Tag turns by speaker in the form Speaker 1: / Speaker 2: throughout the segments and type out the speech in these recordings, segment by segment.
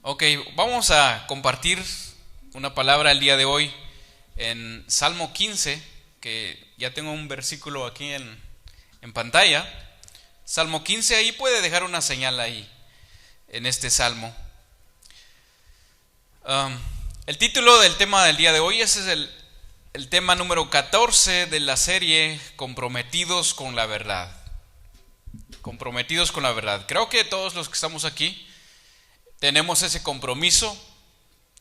Speaker 1: Ok, vamos a compartir una palabra el día de hoy en Salmo 15, que ya tengo un versículo aquí en pantalla. Salmo 15, ahí puede dejar una señal ahí, en este salmo. El título del tema del día de hoy, ese es el tema número 14 de la serie Comprometidos con la Verdad. Comprometidos con la verdad. Creo que todos los que estamos aquí tenemos ese compromiso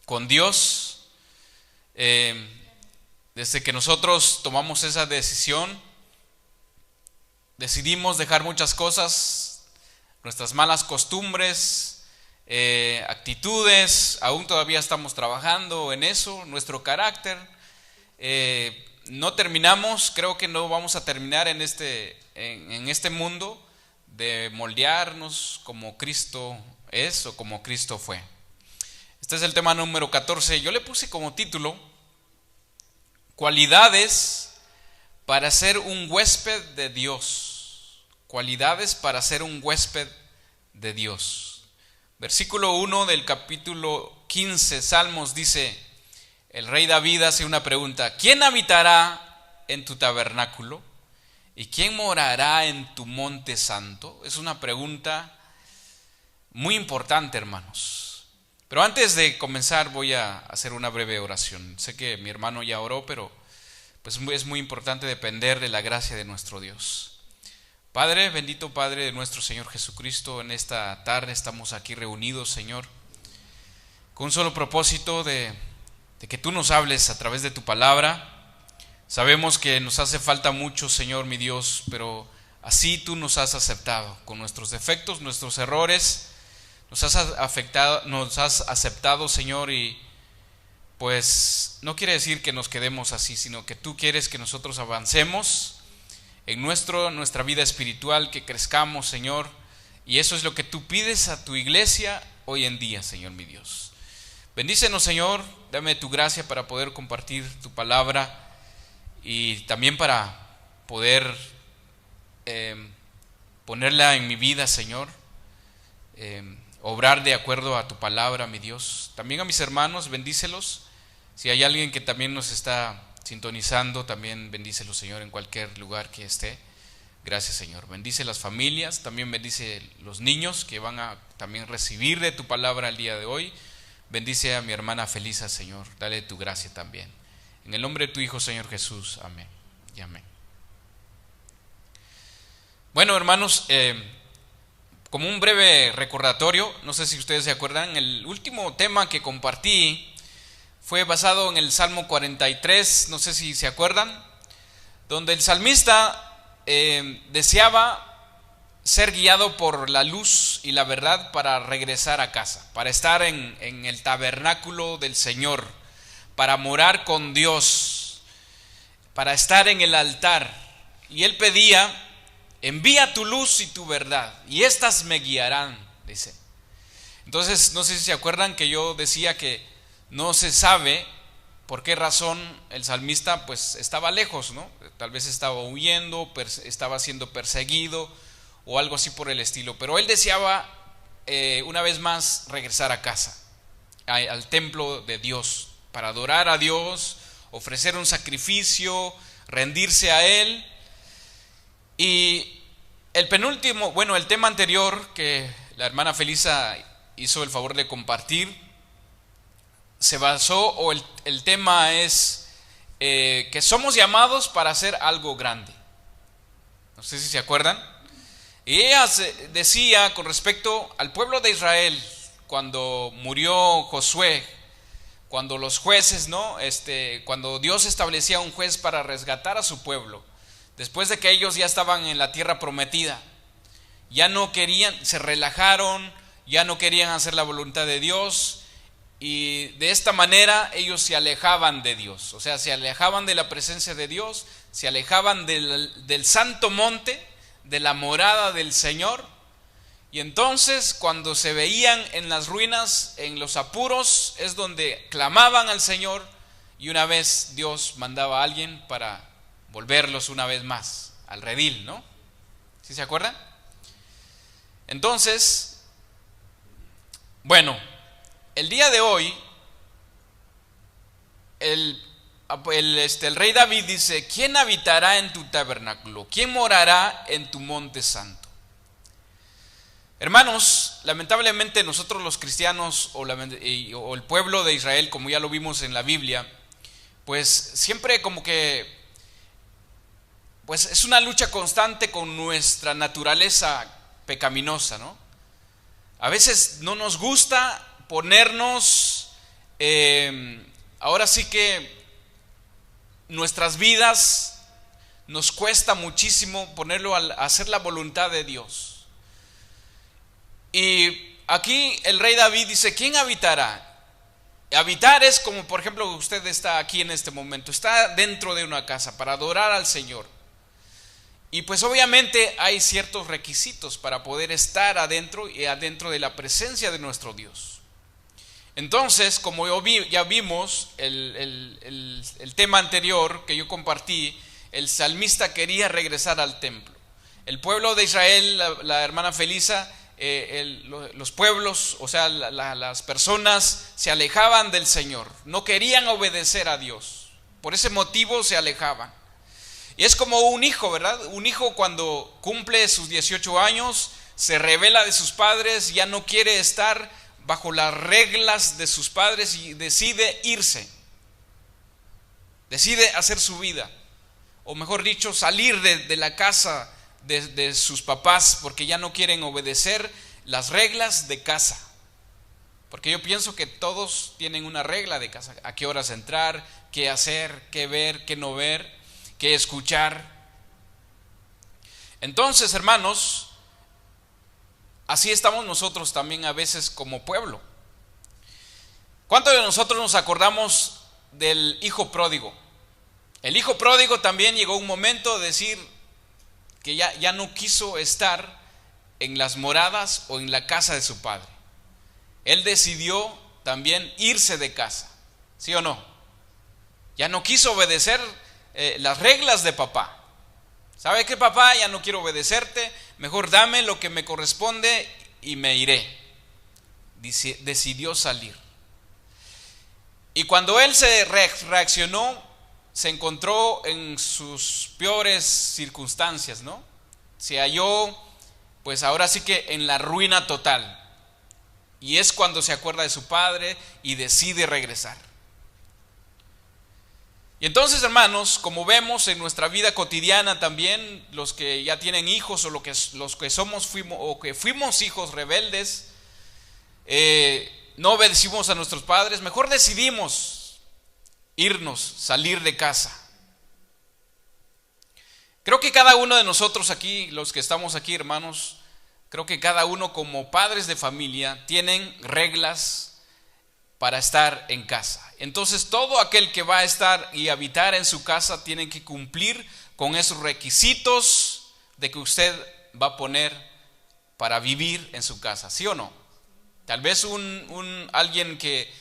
Speaker 1: con Dios. Desde que nosotros tomamos esa decisión, decidimos dejar muchas cosas, nuestras malas costumbres, actitudes. Aún todavía estamos trabajando en eso, nuestro carácter. No terminamos, creo que no vamos a terminar en este mundo de moldearnos como Cristo es o como Cristo fue. Este es el tema número 14. Yo le puse como título: cualidades para ser un huésped de Dios. Cualidades para ser un huésped de Dios. Versículo 1 del capítulo 15, Salmos, dice: el rey David hace una pregunta: ¿quién habitará en tu tabernáculo? ¿Y quién morará en tu monte santo? Es una pregunta muy importante, hermanos. Pero antes de comenzar voy a hacer una breve oración. Sé que mi hermano ya oró, pero pues es muy importante depender de la gracia de nuestro Dios. Padre, bendito Padre de nuestro Señor Jesucristo, en esta tarde estamos aquí reunidos, Señor, con un solo propósito de que tú nos hables a través de tu palabra. Sabemos que nos hace falta mucho, Señor mi Dios, pero así tú nos has aceptado, con nuestros defectos, nuestros errores. Nos has aceptado, Señor, y pues no quiere decir que nos quedemos así, sino que tú quieres que nosotros avancemos en nuestra vida espiritual, que crezcamos, Señor, y eso es lo que tú pides a tu iglesia hoy en día, Señor mi Dios. Bendícenos, Señor, dame tu gracia para poder compartir tu palabra y también para poder ponerla en mi vida, Señor. Obrar de acuerdo a tu palabra, mi Dios. También a mis hermanos, bendícelos. Si hay alguien que también nos está sintonizando, también bendícelos, Señor, en cualquier lugar que esté. Gracias, Señor. Bendice las familias, también bendice los niños que van a también recibir de tu palabra el día de hoy. Bendice a mi hermana Felisa, Señor. Dale tu gracia también. En el nombre de tu Hijo, Señor Jesús. Amén y amén. Bueno, hermanos, como un breve recordatorio, no sé si ustedes se acuerdan, el último tema que compartí fue basado en el Salmo 43, no sé si se acuerdan, donde el salmista deseaba ser guiado por la luz y la verdad para regresar a casa, para estar en el tabernáculo del Señor, para morar con Dios, para estar en el altar. Y él pedía: envía tu luz y tu verdad, y éstas me guiarán, dice. Entonces, no sé si se acuerdan que yo decía que no se sabe por qué razón el salmista pues estaba lejos, ¿no? Tal vez estaba huyendo, estaba siendo perseguido o algo así por el estilo. Pero él deseaba una vez más regresar a casa, al templo de Dios, para adorar a Dios, ofrecer un sacrificio, rendirse a Él. Y el tema anterior que la hermana Felisa hizo el favor de compartir, se basó, o el tema es que somos llamados para hacer algo grande. No sé si se acuerdan. Y ella decía con respecto al pueblo de Israel, cuando murió Josué, cuando los jueces, ¿no? Cuando Dios establecía un juez para resgatar a su pueblo, después de que ellos ya estaban en la tierra prometida, ya no querían, se relajaron, ya no querían hacer la voluntad de Dios, y de esta manera ellos se alejaban de Dios, o sea, se alejaban de la presencia de Dios, se alejaban del santo monte, de la morada del Señor. Y entonces, cuando se veían en las ruinas, en los apuros, es donde clamaban al Señor, y una vez Dios mandaba a alguien para volverlos una vez más al redil, ¿no? ¿Sí se acuerdan? Entonces, bueno, el día de hoy, el rey David dice: ¿quién habitará en tu tabernáculo? ¿Quién morará en tu monte santo? Hermanos, lamentablemente nosotros los cristianos o el pueblo de Israel, como ya lo vimos en la Biblia, pues siempre como que pues es una lucha constante con nuestra naturaleza pecaminosa, ¿no? A veces no nos gusta ponernos, ahora sí que nuestras vidas nos cuesta muchísimo ponerlo a hacer la voluntad de Dios. Y aquí el rey David dice: ¿quién habitará? Habitar es como, por ejemplo, usted está aquí en este momento, está dentro de una casa para adorar al Señor. Y pues obviamente hay ciertos requisitos para poder estar adentro y adentro de la presencia de nuestro Dios. Entonces, como ya vimos el tema anterior que yo compartí, el salmista quería regresar al templo. El pueblo de Israel, la hermana Felisa, los pueblos, o sea, las personas se alejaban del Señor, no querían obedecer a Dios, por ese motivo se alejaban. Y es como un hijo, ¿verdad? Un hijo cuando cumple sus 18 años, se rebela de sus padres, ya no quiere estar bajo las reglas de sus padres y decide irse, decide hacer su vida, o mejor dicho, salir de la casa de sus papás, porque ya no quieren obedecer las reglas de casa. Porque yo pienso que todos tienen una regla de casa: a qué horas entrar, qué hacer, qué ver, qué no ver, qué escuchar. Entonces, hermanos, así estamos nosotros también a veces como pueblo. ¿Cuántos de nosotros nos acordamos del hijo pródigo? El hijo pródigo también llegó un momento de decir que ya no quiso estar en las moradas o en la casa de su padre. Él decidió también irse de casa, ¿sí o no? Ya no quiso obedecer las reglas de papá. ¿Sabe qué, papá? Ya no quiero obedecerte, mejor dame lo que me corresponde y me iré. Decidió salir. Y cuando él se reaccionó, se encontró en sus peores circunstancias, ¿no? Se halló, pues ahora sí que en la ruina total. Y es cuando se acuerda de su padre y decide regresar. Y entonces, hermanos, como vemos en nuestra vida cotidiana también, los que ya tienen hijos o los que fuimos hijos rebeldes, no obedecimos a nuestros padres, mejor decidimos irnos, salir de casa. Creo que cada uno de nosotros aquí, los que estamos aquí, hermanos, creo que cada uno como padres de familia tienen reglas para estar en casa. Entonces todo aquel que va a estar y habitar en su casa tiene que cumplir con esos requisitos de que usted va a poner para vivir en su casa, ¿sí o no? Tal vez alguien que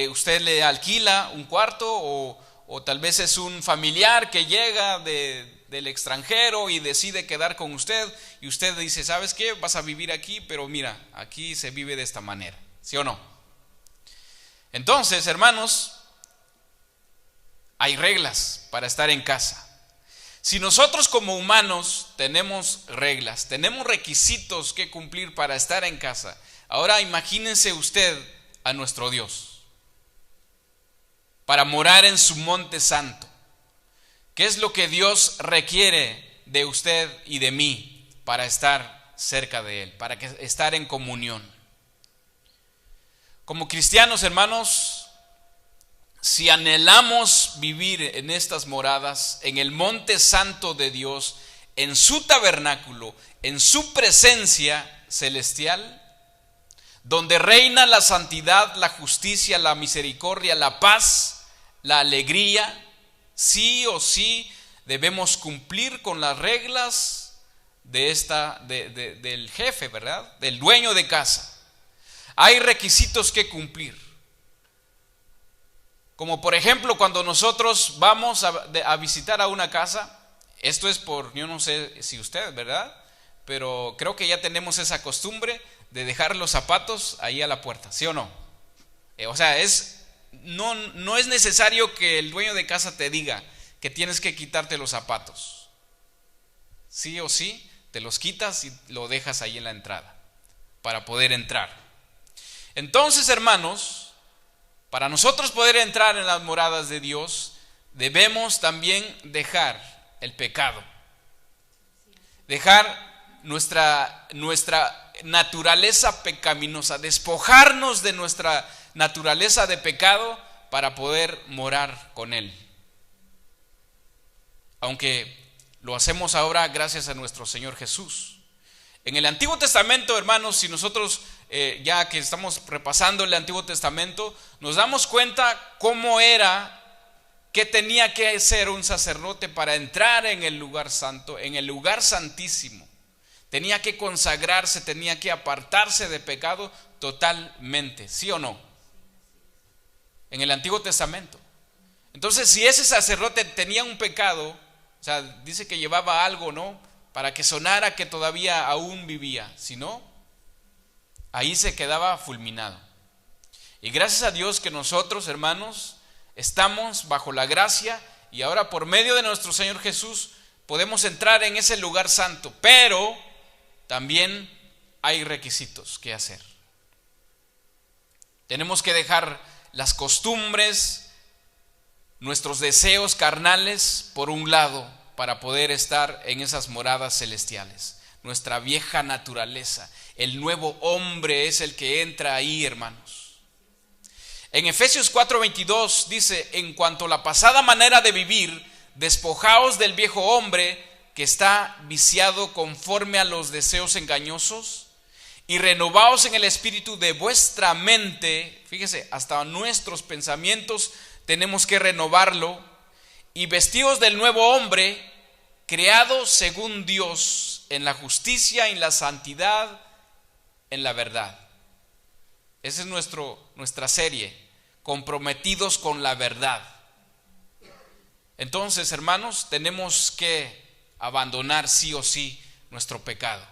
Speaker 1: usted le alquila un cuarto, o tal vez es un familiar que llega del extranjero y decide quedar con usted, y usted dice: ¿sabes qué? Vas a vivir aquí, pero mira, aquí se vive de esta manera, ¿sí o no? Entonces, hermanos, hay reglas para estar en casa. Si nosotros como humanos tenemos reglas, tenemos requisitos que cumplir para estar en casa, ahora imagínense usted a nuestro Dios, para morar en su monte santo. ¿Qué es lo que Dios requiere de usted y de mí para estar cerca de Él, para estar en comunión? Como cristianos, hermanos, si anhelamos vivir en estas moradas, en el monte santo de Dios, en su tabernáculo, en su presencia celestial, donde reina la santidad, la justicia, la misericordia, la paz, la alegría, sí o sí debemos cumplir con las reglas del jefe, ¿verdad? Del dueño de casa. Hay requisitos que cumplir. Como por ejemplo, cuando nosotros vamos a visitar a una casa, esto es yo no sé si usted, ¿verdad? Pero creo que ya tenemos esa costumbre de dejar los zapatos ahí a la puerta, ¿sí o no? O sea, no es necesario que el dueño de casa te diga que tienes que quitarte los zapatos. Sí o sí, te los quitas y lo dejas ahí en la entrada para poder entrar. Entonces, hermanos, para nosotros poder entrar en las moradas de Dios, debemos también dejar el pecado. Dejar nuestra naturaleza pecaminosa, despojarnos de nuestra naturaleza de pecado para poder morar con Él. Aunque lo hacemos ahora gracias a nuestro Señor Jesús. En el Antiguo Testamento, hermanos, si nosotros ya que estamos repasando el Antiguo Testamento, nos damos cuenta cómo era, qué tenía que hacer un sacerdote para entrar en el lugar santo, en el lugar santísimo. Tenía que consagrarse, tenía que apartarse de pecado totalmente, ¿sí o no? En el Antiguo Testamento. Entonces, si ese sacerdote tenía un pecado, o sea, dice que llevaba algo, ¿no?, para que sonara que todavía aún vivía. Si no, ahí se quedaba fulminado. Y gracias a Dios que nosotros, hermanos, estamos bajo la gracia y ahora por medio de nuestro Señor Jesús podemos entrar en ese lugar santo. Pero también hay requisitos que hacer. Tenemos que dejar las costumbres, nuestros deseos carnales por un lado, para poder estar en esas moradas celestiales. Nuestra vieja naturaleza, el nuevo hombre es el que entra ahí, hermanos. En Efesios 4:22 dice: en cuanto a la pasada manera de vivir, despojaos del viejo hombre que está viciado conforme a los deseos engañosos, y renovaos en el espíritu de vuestra mente. Fíjese, hasta nuestros pensamientos tenemos que renovarlo. Y vestidos del nuevo hombre, creado según Dios, en la justicia, en la santidad, en la verdad. Esa es nuestra serie, comprometidos con la verdad. Entonces, hermanos, tenemos que abandonar sí o sí nuestro pecado.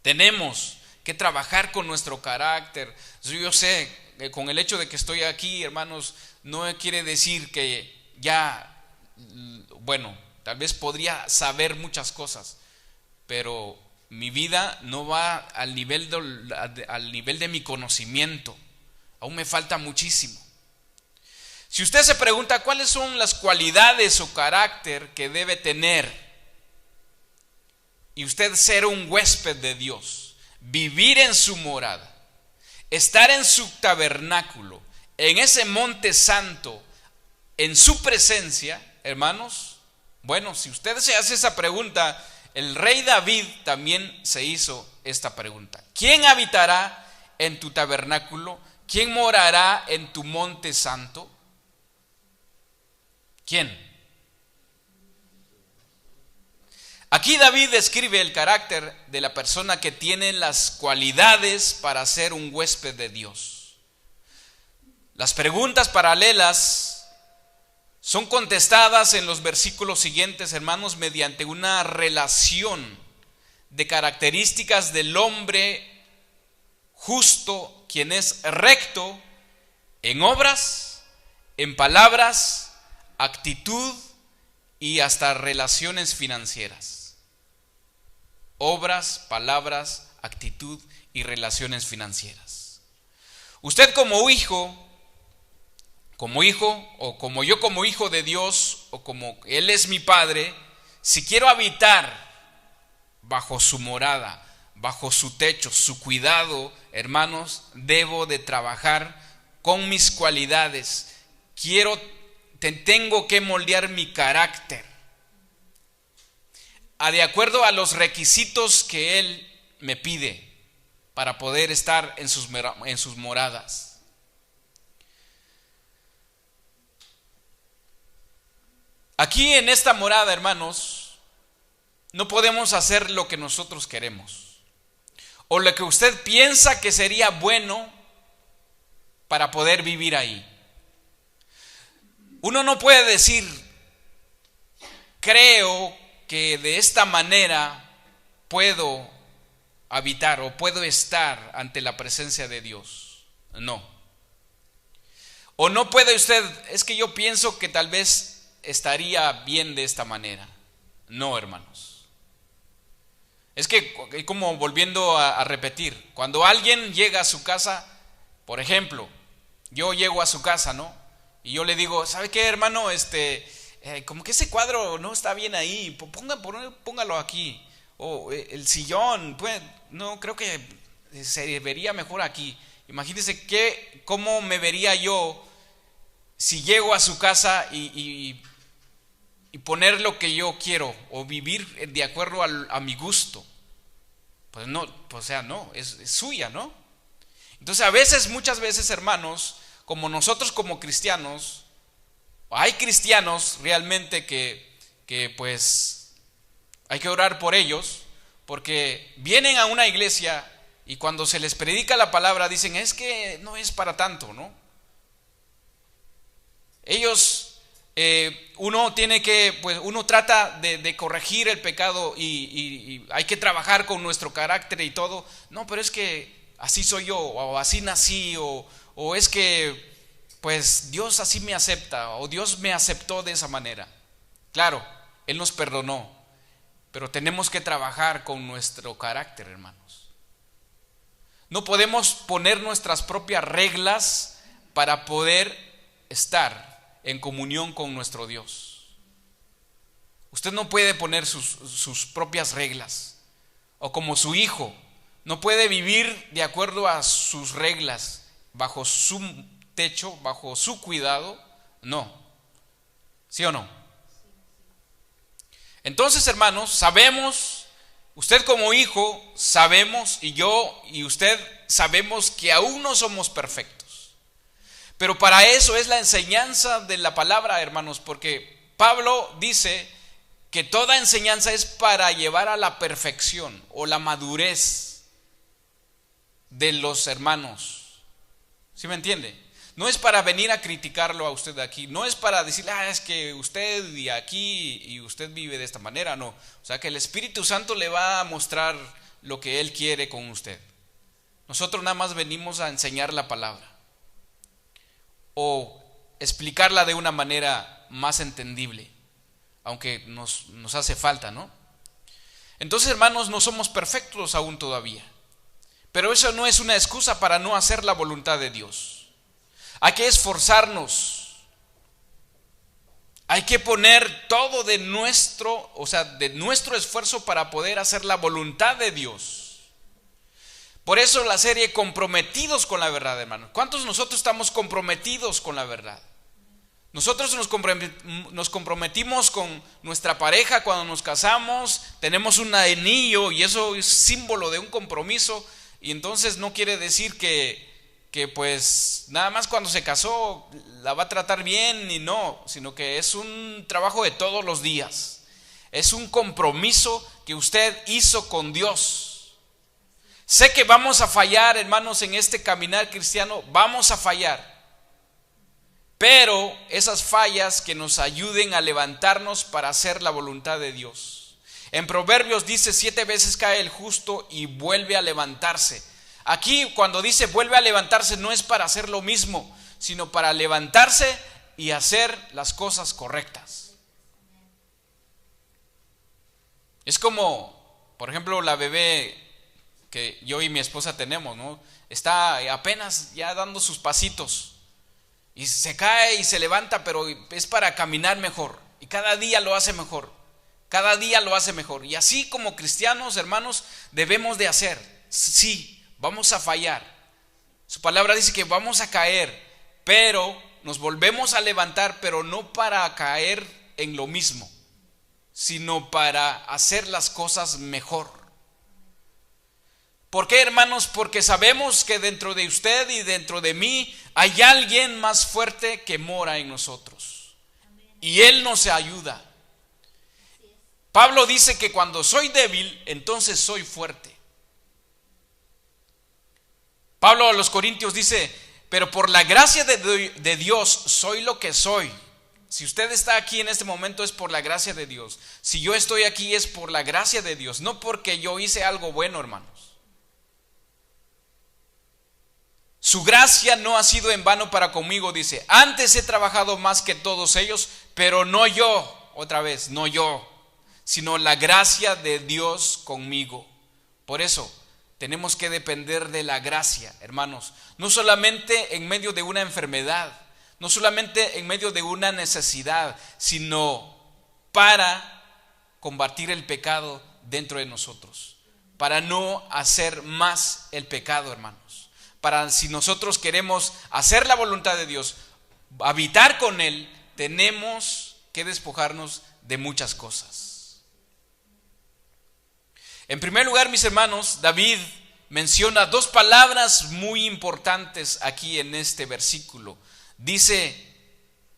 Speaker 1: Tenemos que trabajar con nuestro carácter. Yo sé que con el hecho de que estoy aquí, hermanos, no quiere decir que ya, bueno, tal vez podría saber muchas cosas, pero mi vida no va al nivel de mi conocimiento. Aún me falta muchísimo. Si usted se pregunta cuáles son las cualidades o carácter que debe tener y usted ser un huésped de Dios, vivir en su morada, estar en su tabernáculo, en ese monte santo, en su presencia, hermanos, bueno, si usted se hace esa pregunta, el rey David también se hizo esta pregunta: ¿quién habitará en tu tabernáculo? ¿Quién morará en tu monte santo? ¿Quién? Aquí David describe el carácter de la persona que tiene las cualidades para ser un huésped de Dios. Las preguntas paralelas son contestadas en los versículos siguientes, hermanos, mediante una relación de características del hombre justo, quien es recto en obras, en palabras, actitud y hasta relaciones financieras. Obras, palabras, actitud y relaciones financieras. Usted como hijo o como yo como hijo de Dios, o como Él es mi Padre, si quiero habitar bajo su morada, bajo su techo, su cuidado, hermanos, debo de trabajar con mis cualidades. Tengo que moldear mi carácter de acuerdo a los requisitos que Él me pide para poder estar en sus moradas. Aquí en esta morada, hermanos, no podemos hacer lo que nosotros queremos o lo que usted piensa que sería bueno para poder vivir ahí. Uno no puede decir: creo que de esta manera puedo habitar o puedo estar ante la presencia de Dios. No. O no puede usted, es que yo pienso que tal vez estaría bien de esta manera. No, hermanos. Es que, como volviendo a repetir, cuando alguien llega a su casa, por ejemplo, yo llego a su casa, ¿no? Y yo le digo, ¿sabe qué, hermano? Como que ese cuadro no está bien ahí, póngalo aquí. O el sillón, pues, no, creo que se vería mejor aquí. Imagínese cómo me vería yo si llego a su casa y poner lo que yo quiero o vivir de acuerdo a mi gusto. Pues no, pues, o sea, no, es suya, ¿no? Entonces muchas veces, hermanos, como nosotros como cristianos, hay cristianos realmente que pues hay que orar por ellos, porque vienen a una iglesia y cuando se les predica la palabra dicen, es que no es para tanto, ¿no? Ellos, uno trata de corregir el pecado y hay que trabajar con nuestro carácter y todo. No, pero es que así soy yo, o así nací, o es que pues Dios así me acepta, o Dios me aceptó de esa manera. Claro, Él nos perdonó, pero tenemos que trabajar con nuestro carácter, hermanos. No podemos poner nuestras propias reglas para poder estar en comunión con nuestro Dios. Usted no puede poner sus propias reglas, o como su hijo, no puede vivir de acuerdo a sus reglas, bajo su techo, bajo su cuidado. No. ¿Sí o no? Entonces, hermanos, sabemos, usted como hijo, sabemos, y yo y usted sabemos que aún no somos perfectos. Pero para eso es la enseñanza de la palabra, hermanos, porque Pablo dice que toda enseñanza es para llevar a la perfección o la madurez de los hermanos. ¿Sí me entiende? No es para venir a criticarlo a usted aquí, no es para decir, es que usted y aquí y usted vive de esta manera, no. O sea, que el Espíritu Santo le va a mostrar lo que Él quiere con usted. Nosotros nada más venimos a enseñar la palabra o explicarla de una manera más entendible, aunque nos hace falta, ¿no? Entonces, hermanos, no somos perfectos aún todavía, pero eso no es una excusa para no hacer la voluntad de Dios. Hay que esforzarnos, hay que poner todo de nuestro esfuerzo para poder hacer la voluntad de Dios. Por eso la serie Comprometidos con la Verdad, hermanos. ¿Cuántos de nosotros estamos comprometidos con la verdad? Nosotros nos comprometimos con nuestra pareja cuando nos casamos, tenemos un anillo y eso es símbolo de un compromiso, y entonces no quiere decir que pues nada más cuando se casó la va a tratar bien y no, sino que es un trabajo de todos los días. Es un compromiso que usted hizo con Dios. Sé que vamos a fallar, hermanos, en este caminar cristiano, vamos a fallar. Pero esas fallas que nos ayuden a levantarnos para hacer la voluntad de Dios. En Proverbios dice 7 veces cae el justo y vuelve a levantarse. Aquí cuando dice vuelve a levantarse no es para hacer lo mismo, sino para levantarse y hacer las cosas correctas. Es como, por ejemplo, la bebé que yo y mi esposa tenemos, ¿no? Está apenas ya dando sus pasitos y se cae y se levanta, pero es para caminar mejor y cada día lo hace mejor, cada día lo hace mejor. Y así como cristianos, hermanos, debemos de hacer. Sí, vamos a fallar, su palabra dice que vamos a caer, pero nos volvemos a levantar, pero no para caer en lo mismo, sino para hacer las cosas mejor. ¿Por qué, hermanos? Porque sabemos que dentro de usted y dentro de mí hay alguien más fuerte que mora en nosotros. Y Él nos ayuda. Pablo dice que cuando soy débil, entonces soy fuerte. Pablo a los Corintios dice, pero por la gracia de Dios soy lo que soy. Si usted está aquí en este momento es por la gracia de Dios. Si yo estoy aquí es por la gracia de Dios, no porque yo hice algo bueno, hermanos. Su gracia no ha sido en vano para conmigo, dice. Antes he trabajado más que todos ellos, pero no yo, otra vez, no yo, sino la gracia de Dios conmigo. Por eso tenemos que depender de la gracia, hermanos. No solamente en medio de una enfermedad, no solamente en medio de una necesidad, sino para combatir el pecado dentro de nosotros, para no hacer más el pecado, hermanos. Para si nosotros queremos hacer la voluntad de Dios, habitar con Él, tenemos que despojarnos de muchas cosas. En primer lugar, mis hermanos, David menciona dos palabras muy importantes aquí en este versículo. Dice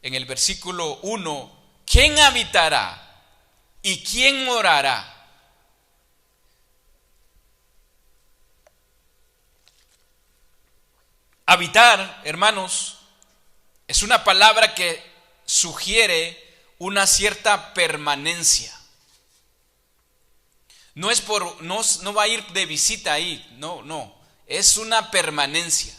Speaker 1: en el versículo 1, ¿quién habitará y quién morará? Habitar, hermanos, es una palabra que sugiere una cierta permanencia. No va a ir de visita ahí, no, es una permanencia.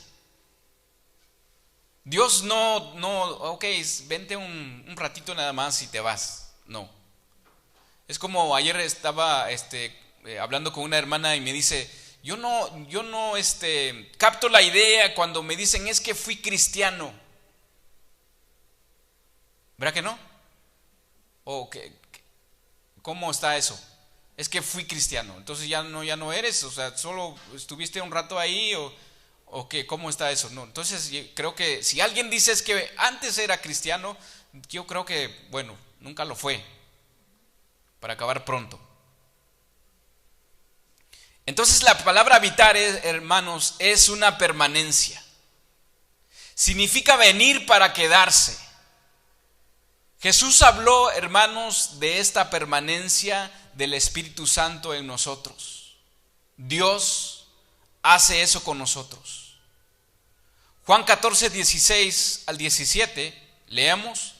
Speaker 1: Dios ok, vente un ratito nada más y te vas, no. Es como ayer estaba hablando con una hermana y me dice, yo no capto la idea cuando me dicen es que fui cristiano. ¿Verdad que no? ¿O cómo está eso? Es que fui cristiano, entonces ya no eres, o sea, solo estuviste un rato ahí o que cómo está eso. No, entonces yo creo que si alguien dice es que antes era cristiano, yo creo que, bueno, nunca lo fue, para acabar pronto. Entonces la palabra habitar, hermanos, es una permanencia. Significa venir para quedarse. Jesús habló, hermanos, de esta permanencia del Espíritu Santo en nosotros. Dios hace eso con nosotros. Juan 14, 16 al 17, leamos.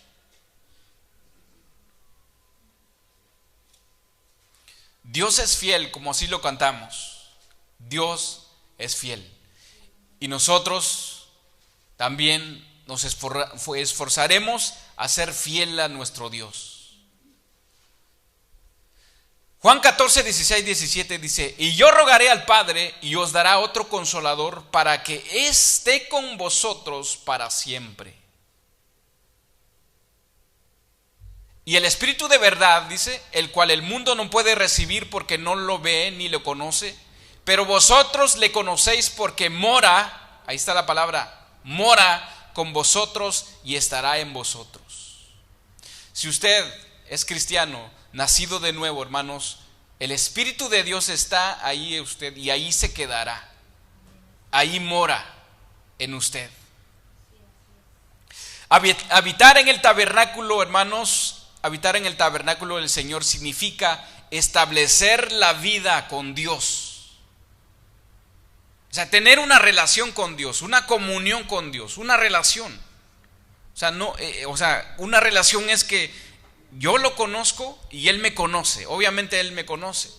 Speaker 1: Dios es fiel, como así lo cantamos. Dios es fiel. Y nosotros también nos esforzaremos a ser fiel a nuestro Dios. Juan 14, 16, 17 dice, y yo rogaré al Padre y os dará otro consolador para que esté con vosotros para siempre. Y el Espíritu de verdad, dice, el cual el mundo no puede recibir porque no lo ve ni lo conoce, pero vosotros le conocéis porque mora, ahí está la palabra, mora con vosotros y estará en vosotros. Si usted es cristiano, nacido de nuevo, hermanos, el Espíritu de Dios está ahí en usted y ahí se quedará. Ahí mora en usted. Habitar en el tabernáculo, hermanos, habitar en el tabernáculo del Señor significa establecer la vida con Dios. O sea, tener una relación con Dios, una comunión con Dios, una relación. O sea, una relación es que yo lo conozco y Él me conoce. Obviamente Él me conoce,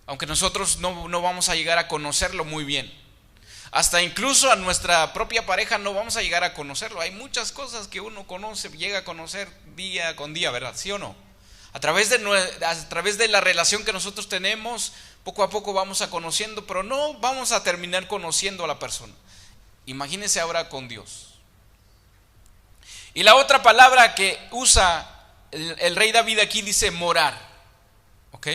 Speaker 1: aunque nosotros no vamos a llegar a conocerlo muy bien. Hasta incluso a nuestra propia pareja no vamos a llegar a conocerlo. Hay muchas cosas que uno conoce, llega a conocer día con día, ¿verdad? ¿Sí o no? A través de la relación que nosotros tenemos, poco a poco vamos a conociendo, pero no vamos a terminar conociendo a la persona. Imagínense ahora con Dios. Y la otra palabra que usa el rey David aquí dice morar. ¿Ok?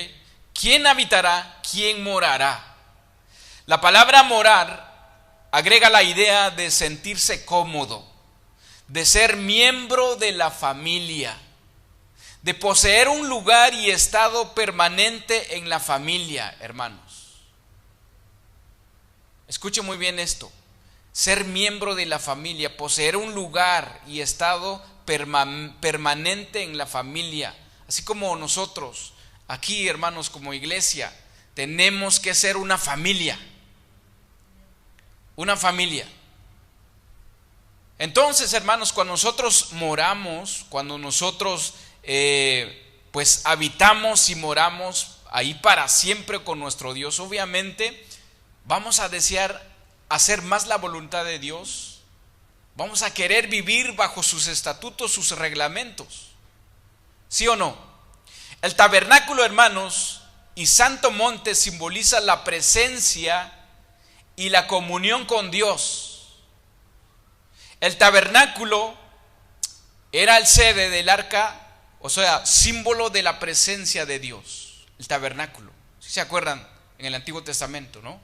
Speaker 1: ¿Quién habitará? ¿Quién morará? La palabra morar agrega la idea de sentirse cómodo, de ser miembro de la familia, de poseer un lugar y estado permanente en la familia, hermanos. Escuche muy bien esto. Ser miembro de la familia, poseer un lugar y estado permanente en la familia. Así como nosotros, aquí, hermanos, como iglesia, tenemos que ser una familia. Una familia. Entonces, hermanos, cuando nosotros moramos, cuando nosotros pues habitamos y moramos ahí para siempre con nuestro Dios, obviamente vamos a desear hacer más la voluntad de Dios. Vamos a querer vivir bajo sus estatutos, sus reglamentos. ¿Sí o no? El tabernáculo, hermanos, y Santo Monte simboliza la presencia y la comunión con Dios. El tabernáculo era el sede del arca, o sea, símbolo de la presencia de Dios. El tabernáculo. ¿Sí se acuerdan? En el Antiguo Testamento, ¿no?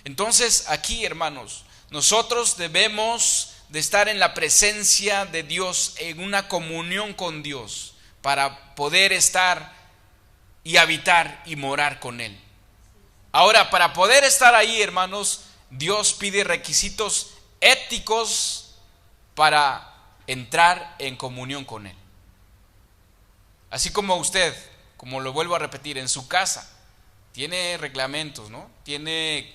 Speaker 1: Entonces, aquí, hermanos, nosotros debemos de estar en la presencia de Dios, en una comunión con Dios, para poder estar y habitar y morar con Él. Ahora, para poder estar ahí, hermanos, Dios pide requisitos éticos para entrar en comunión con Él. Así como usted, como lo vuelvo a repetir, en su casa tiene reglamentos, ¿no? Tiene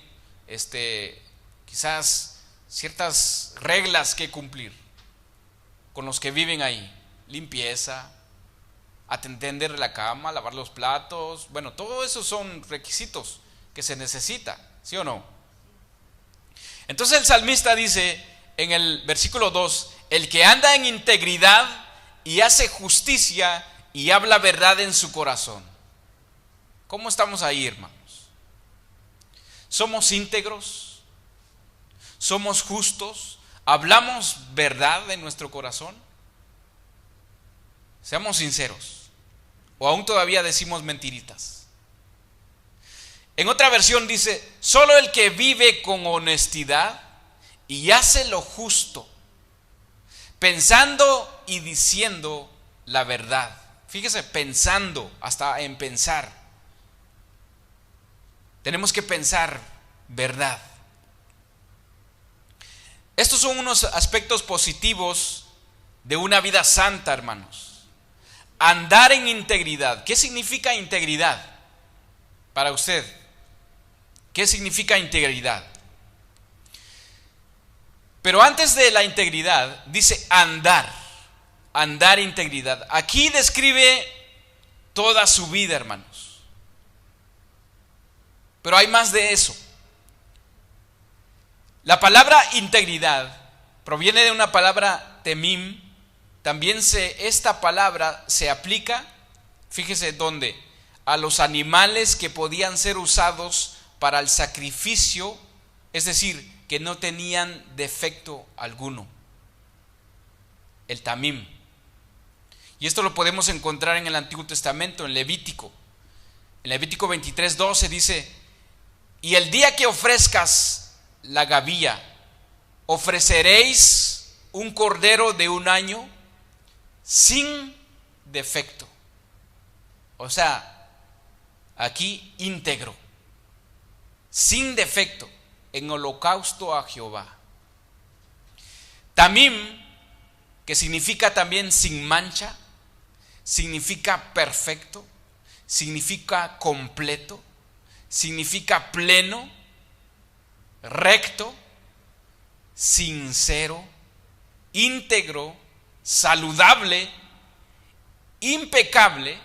Speaker 1: quizás ciertas reglas que cumplir con los que viven ahí. Limpieza, atender la cama, lavar los platos. Bueno, todo eso son requisitos que se necesita, ¿sí o no? Entonces el salmista dice en el versículo 2: el que anda en integridad y hace justicia y habla verdad en su corazón. ¿Cómo estamos ahí, hermanos? ¿Somos íntegros? ¿Somos justos? ¿Hablamos verdad en nuestro corazón? Seamos sinceros. ¿O aún todavía decimos mentiritas? En otra versión dice: solo el que vive con honestidad y hace lo justo, pensando y diciendo la verdad. Fíjese, pensando, hasta en pensar. Tenemos que pensar verdad. Estos son unos aspectos positivos de una vida santa, hermanos. Andar en integridad. ¿Qué significa integridad para usted? ¿Qué significa integridad? Pero antes de la integridad dice andar integridad. Aquí describe toda su vida, hermanos. Pero hay más de eso. La palabra integridad proviene de una palabra temim. También esta palabra se aplica, fíjese dónde, a los animales que podían ser usados para el sacrificio, es decir, que no tenían defecto alguno. El tamim. Y esto lo podemos encontrar en el Antiguo Testamento, en Levítico. En Levítico 23:12 dice: y el día que ofrezcas la gavilla, ofreceréis un cordero de 1 año sin defecto. O sea, aquí íntegro, sin defecto, en holocausto a Jehová. Tamim, que significa también sin mancha, significa perfecto, significa completo, significa pleno, recto, sincero, íntegro, saludable, impecable.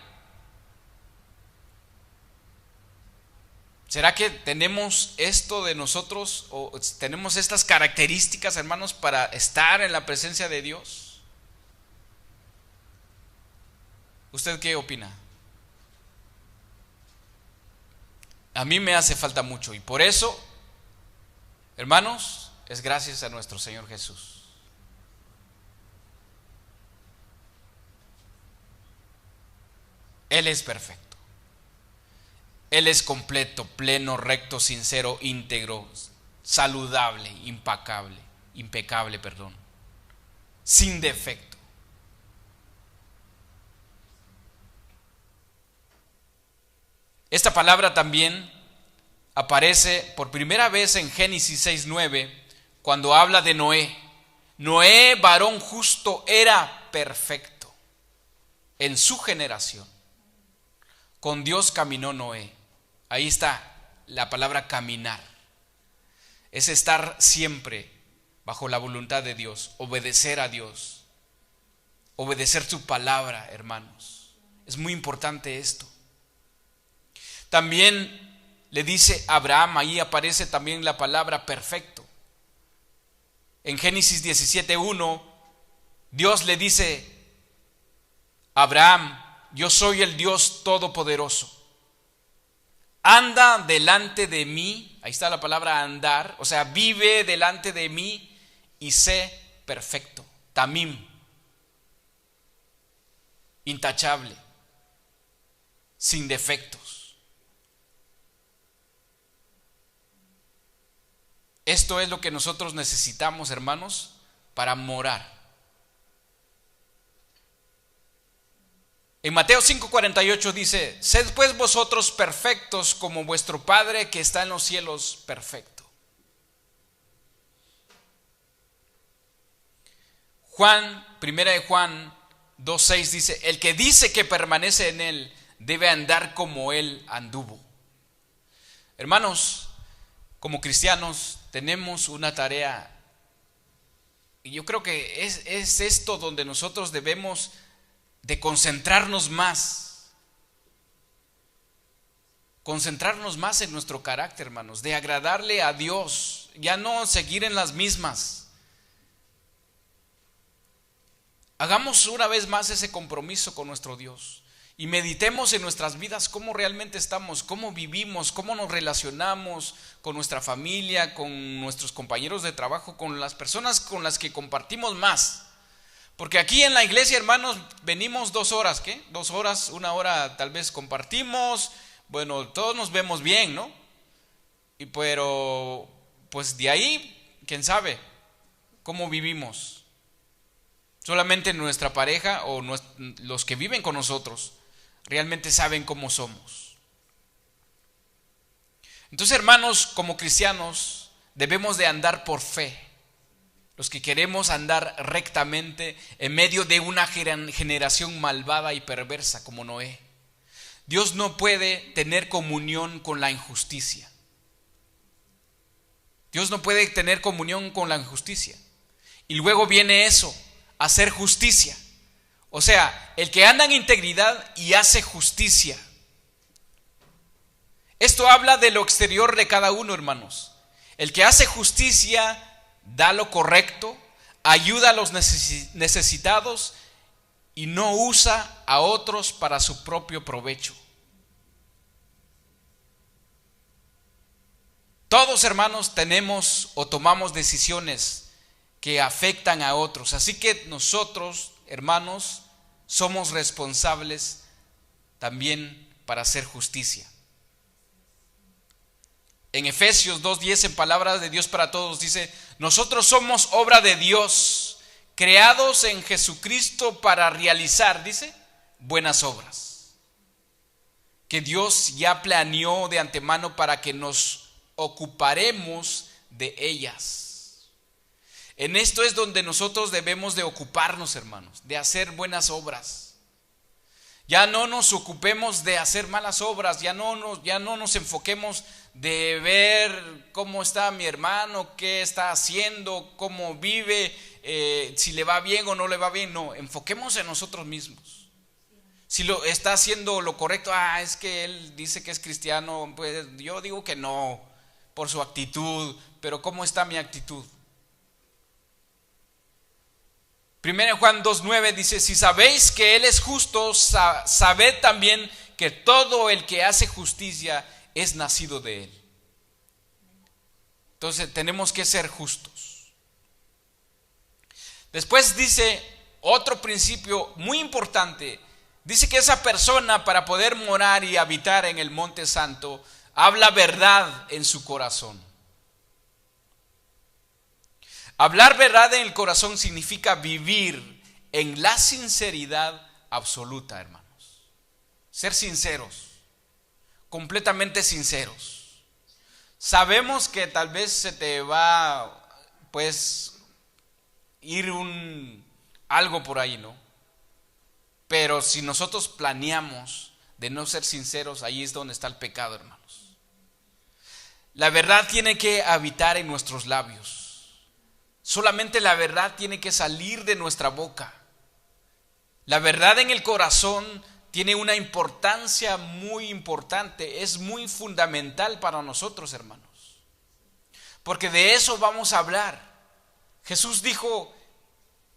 Speaker 1: ¿Será que tenemos esto de nosotros, o tenemos estas características, hermanos, para estar en la presencia de Dios? ¿Usted qué opina? A mí me hace falta mucho, y por eso, hermanos, es gracias a nuestro Señor Jesús. Él es perfecto. Él es completo, pleno, recto, sincero, íntegro, saludable, impecable, sin defecto. Esta palabra también aparece por primera vez en Génesis 6:9, cuando habla de Noé. Noé, varón justo, era perfecto en su generación. Con Dios caminó Noé. Ahí está la palabra caminar. Es estar siempre bajo la voluntad de Dios, obedecer a Dios, obedecer su palabra, hermanos. Es muy importante esto. También le dice a Abraham, ahí aparece también la palabra perfecto. En Génesis 17:1, Dios le dice a Abraham: yo soy el Dios todopoderoso. Anda delante de mí, ahí está la palabra andar, o sea, vive delante de mí y sé perfecto. Tamim, intachable, sin defectos. Esto es lo que nosotros necesitamos, hermanos, para morar. En Mateo 5:48 dice: sed pues vosotros perfectos como vuestro Padre que está en los cielos perfecto. Primera de Juan 2:6 dice: el que dice que permanece en él debe andar como él anduvo. Hermanos, como cristianos tenemos una tarea, y yo creo que es esto donde nosotros debemos de concentrarnos más en nuestro carácter, hermanos, de agradarle a Dios, ya no seguir en las mismas. Hagamos una vez más ese compromiso con nuestro Dios y meditemos en nuestras vidas cómo realmente estamos, cómo vivimos, cómo nos relacionamos con nuestra familia, con nuestros compañeros de trabajo, con las personas con las que compartimos más. Porque aquí en la iglesia, hermanos, venimos 2 horas, ¿qué? 2 horas, 1 hora tal vez compartimos, bueno, todos nos vemos bien, ¿no? Pero pues de ahí, quién sabe cómo vivimos. Solamente nuestra pareja o los que viven con nosotros realmente saben cómo somos. Entonces, hermanos, como cristianos debemos de andar por fe. Los que queremos andar rectamente en medio de una generación malvada y perversa como Noé. Dios no puede tener comunión con la injusticia. Dios no puede tener comunión con la injusticia. Y luego viene eso, hacer justicia. O sea, el que anda en integridad y hace justicia. Esto habla de lo exterior de cada uno, hermanos. El que hace justicia da lo correcto, ayuda a los necesitados y no usa a otros para su propio provecho. Todos, hermanos, tenemos o tomamos decisiones que afectan a otros. Así que nosotros, hermanos, somos responsables también para hacer justicia. En Efesios 2:10, en palabras de Dios para todos, dice: nosotros somos obra de Dios, creados en Jesucristo para realizar, dice, buenas obras, que Dios ya planeó de antemano para que nos ocuparemos de ellas. En esto es donde nosotros debemos de ocuparnos, hermanos, de hacer buenas obras. Ya no nos ocupemos de hacer malas obras, ya no nos enfoquemos de ver cómo está mi hermano, qué está haciendo, cómo vive, si le va bien o no le va bien. No, enfoquemos en nosotros mismos. Si lo está haciendo lo correcto, es que él dice que es cristiano, pues yo digo que no, por su actitud, pero ¿cómo está mi actitud? 1 Juan 2:9 dice: si sabéis que Él es justo, sabed también que todo el que hace justicia es nacido de Él. Entonces tenemos que ser justos. Después dice otro principio muy importante. Dice que esa persona, para poder morar y habitar en el Monte Santo, habla verdad en su corazón. Hablar verdad en el corazón significa vivir en la sinceridad absoluta, hermanos. Ser sinceros, completamente sinceros. Sabemos que tal vez se te va, pues, ir algo por ahí, ¿no? Pero si nosotros planeamos de no ser sinceros, ahí es donde está el pecado, hermanos. La verdad tiene que habitar en nuestros labios. Solamente la verdad tiene que salir de nuestra boca. La verdad en el corazón tiene una importancia muy importante, es muy fundamental para nosotros, hermanos. Porque de eso vamos a hablar. Jesús dijo,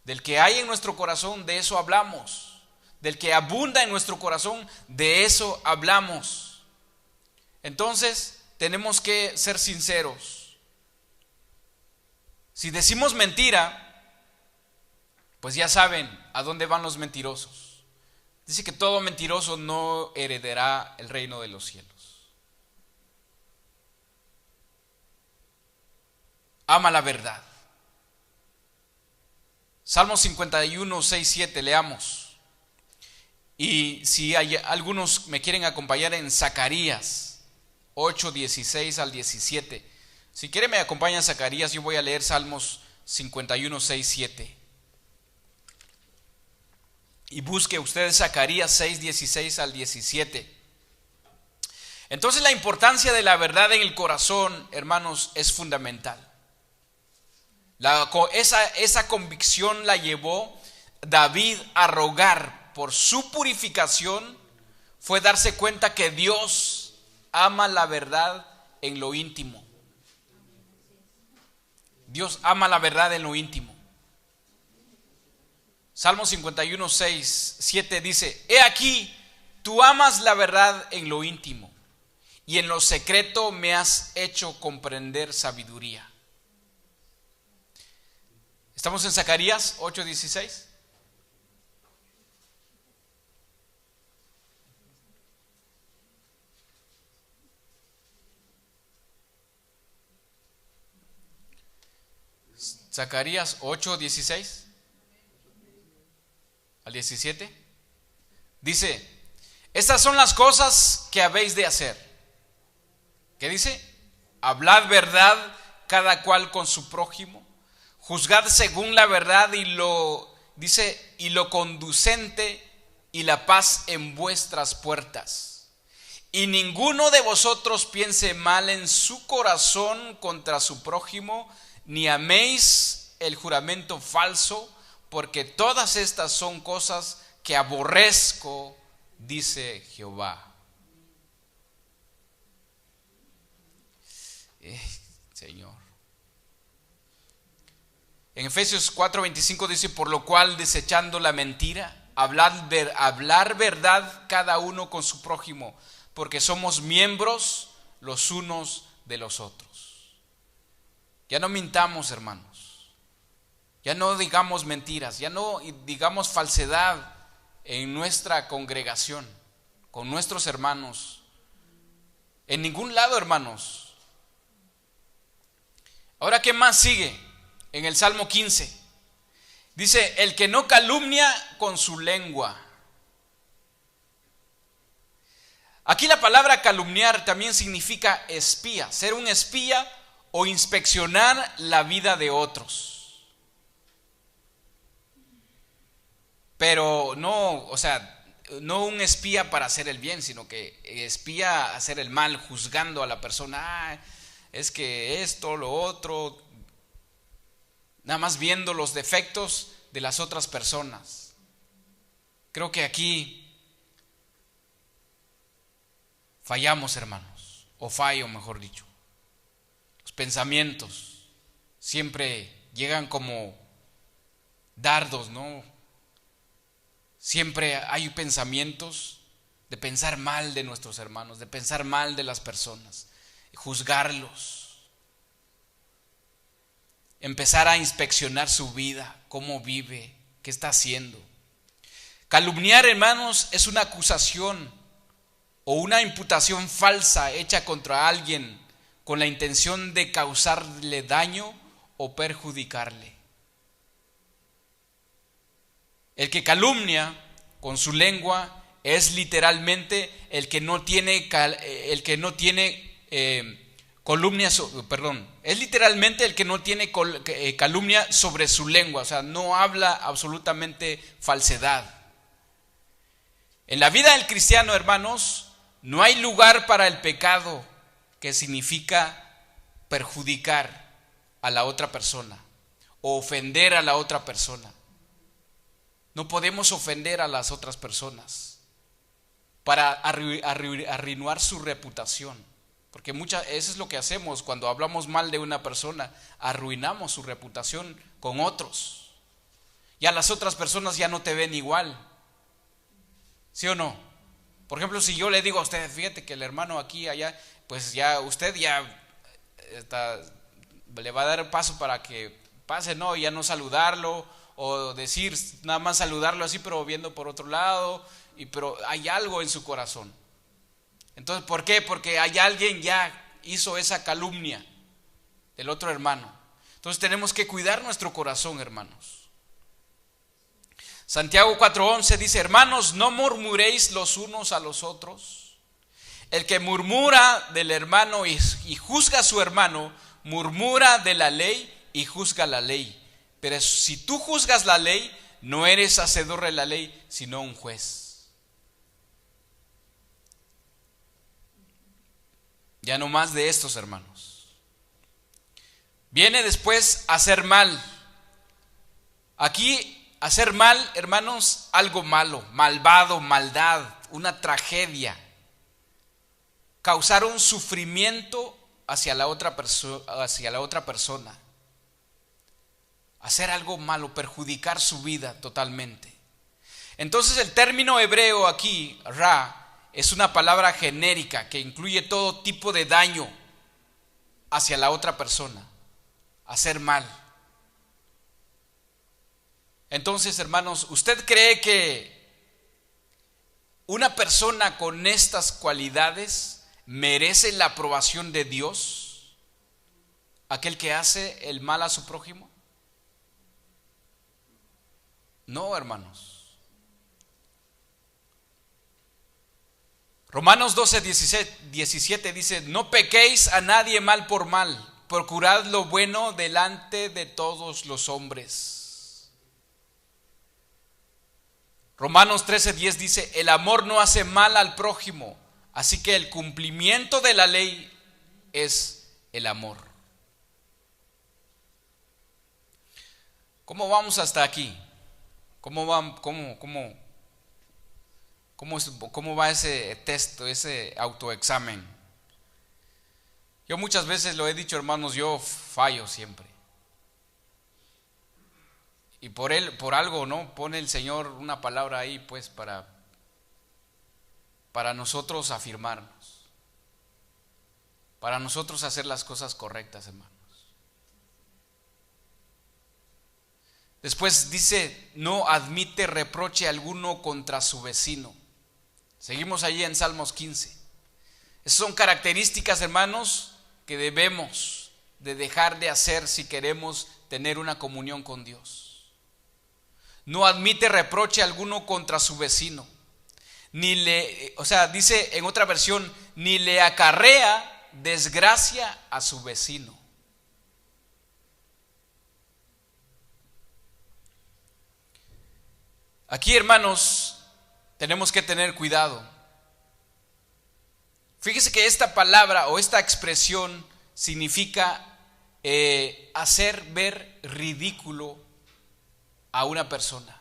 Speaker 1: del que hay en nuestro corazón, de eso hablamos. Del que abunda en nuestro corazón, de eso hablamos. Entonces, tenemos que ser sinceros. Si decimos mentira, pues ya saben a dónde van los mentirosos. Dice que todo mentiroso no heredará el reino de los cielos. Ama la verdad. Salmo 51, 6, 7, leamos. Y si hay algunos me quieren acompañar en Zacarías 8, 16 al 17. Si quieren me acompañan Zacarías, yo voy a leer Salmos 51, 6, 7. Y busque ustedes Zacarías 6, 16 al 17. Entonces la importancia de la verdad en el corazón, hermanos, es fundamental. Esa convicción la llevó David a rogar por su purificación. Fue darse cuenta que Dios ama la verdad en lo íntimo. Dios ama la verdad en lo íntimo. Salmo 51, 6, 7 dice: He aquí, tú amas la verdad en lo íntimo, y en lo secreto me has hecho comprender sabiduría. ¿Estamos en Zacarías 8, 16? Zacarías 8, 16 al 17. Dice: estas son las cosas que habéis de hacer. ¿Qué dice? Hablad verdad cada cual con su prójimo, juzgad según la verdad y lo conducente y la paz en vuestras puertas. Y ninguno de vosotros piense mal en su corazón contra su prójimo, ni améis el juramento falso, porque todas estas son cosas que aborrezco, dice Jehová. Señor. En Efesios 4:25 dice: por lo cual, desechando la mentira, hablar verdad cada uno con su prójimo, porque somos miembros los unos de los otros. Ya no mintamos, hermanos. Ya no digamos mentiras, ya no digamos falsedad en nuestra congregación, con nuestros hermanos. En ningún lado, hermanos. Ahora, ¿qué más sigue? En el Salmo 15. Dice: el que no calumnia con su lengua. Aquí la palabra calumniar también significa espía, ser un espía o inspeccionar la vida de otros. Pero no, no un espía para hacer el bien, sino que espía a hacer el mal, juzgando a la persona. Es que esto, lo otro, nada más viendo los defectos de las otras personas. Creo que aquí fallamos, hermanos, o fallo, mejor dicho. Los pensamientos siempre llegan como dardos, ¿no? Siempre hay pensamientos de pensar mal de nuestros hermanos, de pensar mal de las personas, juzgarlos, empezar a inspeccionar su vida, cómo vive, qué está haciendo. Calumniar, hermanos, es una acusación o una imputación falsa hecha contra alguien con la intención de causarle daño o perjudicarle. El que calumnia con su lengua es literalmente el que no tiene calumnia sobre su lengua, o sea, no habla absolutamente falsedad. En la vida del cristiano, hermanos, no hay lugar para el pecado, que significa perjudicar a la otra persona o ofender a la otra persona. No podemos ofender a las otras personas. para arruinar su reputación. Porque eso es lo que hacemos cuando hablamos mal de una persona, arruinamos su reputación con otros. Ya las otras personas ya no te ven igual. ¿Sí o no? Por ejemplo, si yo le digo a usted, fíjate que el hermano aquí, allá, pues ya usted ya le va a dar paso para que pase, ¿no? Y ya no saludarlo, o decir nada más saludarlo así, pero viendo por otro lado, pero hay algo en su corazón. Entonces, ¿por qué? Porque hay alguien ya hizo esa calumnia del otro hermano. Entonces tenemos que cuidar nuestro corazón, hermanos. Santiago 4:11 dice: hermanos, no murmuréis los unos a los otros. El que murmura del hermano y juzga a su hermano, murmura de la ley y juzga la ley. Pero si tú juzgas la ley, no eres hacedor de la ley, sino un juez. Ya no más de estos, hermanos. Viene después hacer mal. Aquí hacer mal, hermanos, algo malo, malvado, maldad, una tragedia. Causar un sufrimiento hacia la otra persona. Hacer algo malo, perjudicar su vida totalmente. Entonces el término hebreo aquí, ra, es una palabra genérica que incluye todo tipo de daño hacia la otra persona, hacer mal. Entonces, hermanos, ¿usted cree que una persona con estas cualidades merece la aprobación de Dios? ¿Aquel que hace el mal a su prójimo? No, hermanos. Romanos 12:17 dice: no pequéis a nadie mal por mal, procurad lo bueno delante de todos los hombres. Romanos 13:10 dice: el amor no hace mal al prójimo, así que el cumplimiento de la ley es el amor. ¿Cómo vamos hasta aquí? ¿Cómo va ese texto, ese autoexamen? Yo muchas veces lo he dicho, hermanos, yo fallo siempre. Y por algo, ¿no? Pone el Señor una palabra ahí, pues, para nosotros afirmarnos. Para nosotros hacer las cosas correctas, hermanos. Después dice: no admite reproche alguno contra su vecino. Seguimos allí en Salmos 15. Esas son características, hermanos, que debemos de dejar de hacer si queremos tener una comunión con Dios. No admite reproche alguno contra su vecino. Dice en otra versión, ni le acarrea desgracia a su vecino. Aquí, hermanos, tenemos que tener cuidado. Fíjese que esta palabra o esta expresión significa hacer ver ridículo a una persona.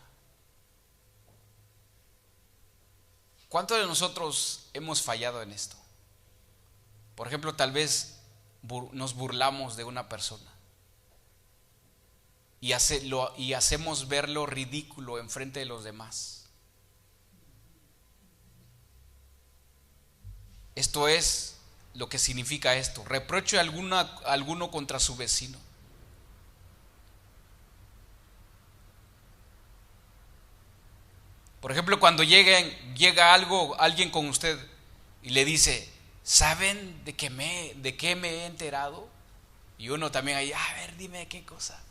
Speaker 1: ¿Cuántos de nosotros hemos fallado en esto? Por ejemplo, tal vez nos burlamos de una persona y hacemos verlo ridículo enfrente de los demás. Esto es lo que significa esto: reproche alguno contra su vecino. Por ejemplo, cuando llega alguien con usted y le dice: ¿saben de qué me he enterado? Y uno también ahí: a ver, dime qué cosa.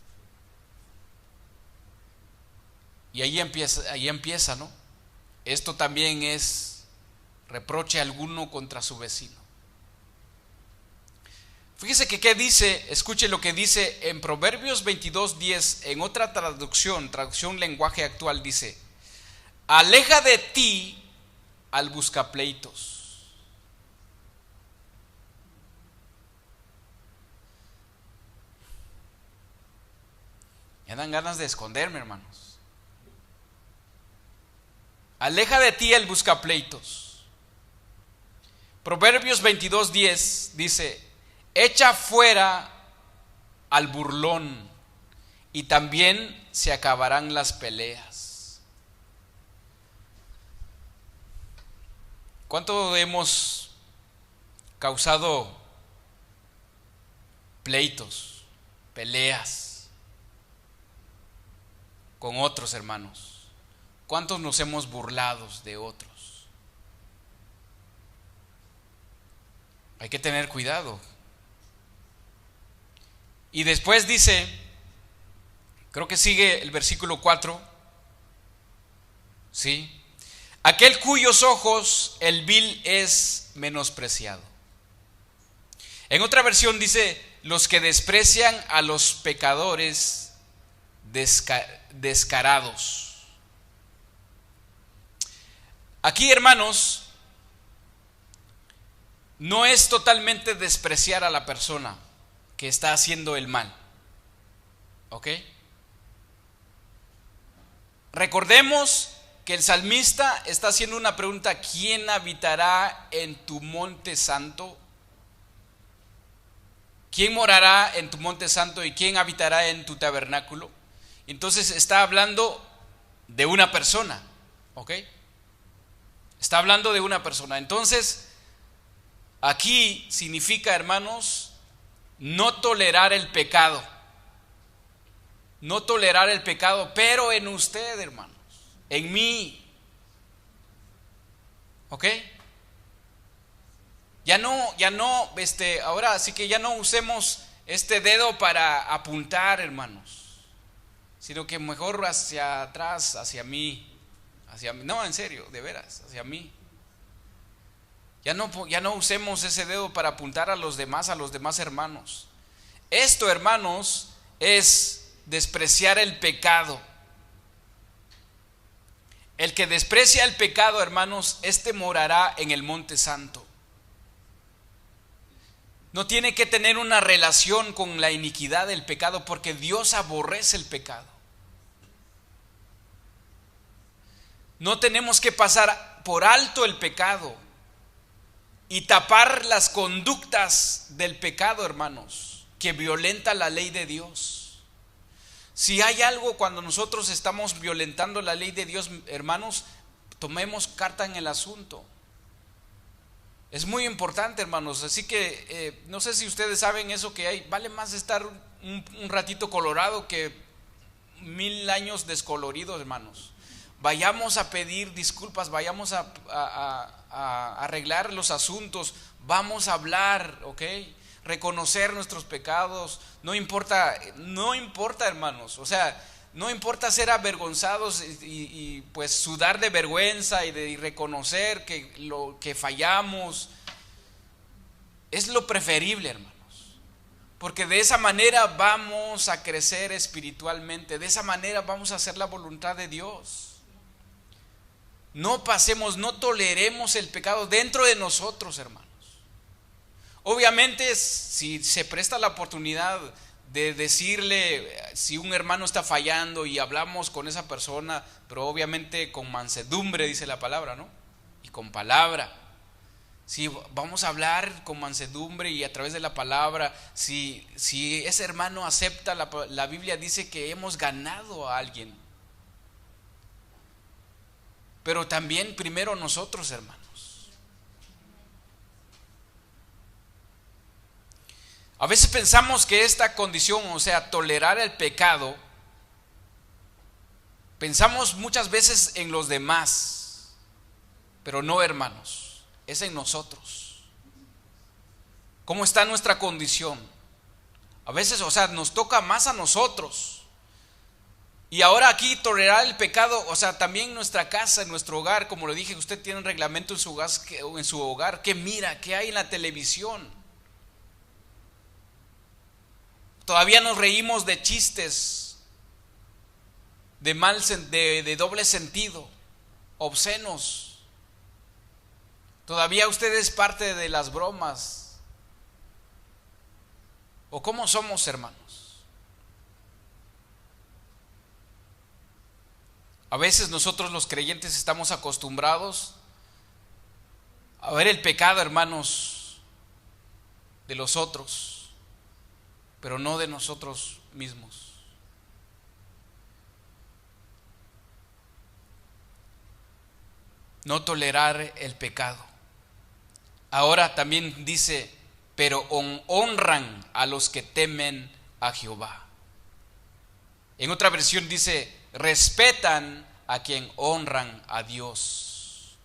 Speaker 1: Y ahí empieza, ¿no? Esto también es reproche alguno contra su vecino. Fíjese que qué dice, escuche lo que dice en Proverbios 22:10, en otra traducción lenguaje actual, dice: aleja de ti al buscapleitos. Me dan ganas de esconderme, hermanos. Aleja de ti el buscapleitos. Proverbios 22:10 dice: echa fuera al burlón y también se acabarán las peleas. ¿Cuánto hemos causado pleitos, peleas con otros hermanos? ¿Cuántos nos hemos burlado de otros? Hay que tener cuidado. Y después dice, creo que sigue el versículo 4, ¿sí? Aquel cuyos ojos el vil es menospreciado. En otra versión dice, los que desprecian a los pecadores descarados. Aquí, hermanos, no es totalmente despreciar a la persona que está haciendo el mal, ¿ok? Recordemos que el salmista está haciendo una pregunta: ¿quién habitará en tu monte santo? ¿Quién morará en tu monte santo y quién habitará en tu tabernáculo? Entonces está hablando de una persona, ¿ok? Está hablando de una persona. Entonces, aquí significa, hermanos, no tolerar el pecado. No tolerar el pecado, pero en usted, hermanos, en mí. ¿Ok? Ya no, ahora sí que ya no usemos este dedo para apuntar, hermanos, sino que mejor hacia atrás, hacia mí. No, en serio, de veras, hacia mí. Ya no usemos ese dedo para apuntar a los demás hermanos. Esto, hermanos, es despreciar el pecado. El que desprecia el pecado, hermanos, este morará en el monte santo. No tiene que tener una relación con la iniquidad del pecado, porque Dios aborrece el pecado. No tenemos que pasar por alto el pecado y tapar las conductas del pecado, hermanos, que violenta la ley de Dios. Si hay algo cuando nosotros estamos violentando la ley de Dios, hermanos, tomemos carta en el asunto. Es muy importante, hermanos. Así que no sé si ustedes saben eso, que vale más estar un ratito colorado que 1000 años descoloridos, hermanos. Vayamos a pedir disculpas, vayamos a arreglar los asuntos, vamos a hablar, ¿ok? Reconocer nuestros pecados, no importa, hermanos, o sea, no importa ser avergonzados y pues sudar de vergüenza y reconocer que fallamos, es lo preferible, hermanos, porque de esa manera vamos a crecer espiritualmente, de esa manera vamos a hacer la voluntad de Dios. No toleremos el pecado dentro de nosotros, hermanos. Obviamente, si se presta la oportunidad de decirle, si un hermano está fallando y hablamos con esa persona, pero obviamente con mansedumbre, dice la palabra, ¿no? Y con palabra. Si vamos a hablar con mansedumbre y a través de la palabra, si ese hermano acepta, la Biblia dice que hemos ganado a alguien. Pero también primero nosotros, hermanos. A veces pensamos que esta condición, o sea, tolerar el pecado, pensamos muchas veces en los demás, pero no, hermanos, es en nosotros. ¿Cómo está nuestra condición? A veces, o sea, nos toca más a nosotros. Y ahora aquí tolerar el pecado, o sea, también en nuestra casa, en nuestro hogar, como le dije, usted tiene un reglamento en su hogar, ¿qué mira? ¿Qué hay en la televisión? Todavía nos reímos de chistes de doble sentido, obscenos. Todavía usted es parte de las bromas. ¿O cómo somos, hermanos? A veces nosotros los creyentes estamos acostumbrados a ver el pecado, hermanos, de los otros, pero no de nosotros mismos. No tolerar el pecado. Ahora también dice, pero honran a los que temen a Jehová. En otra versión dice, respetan a quien honran a Dios.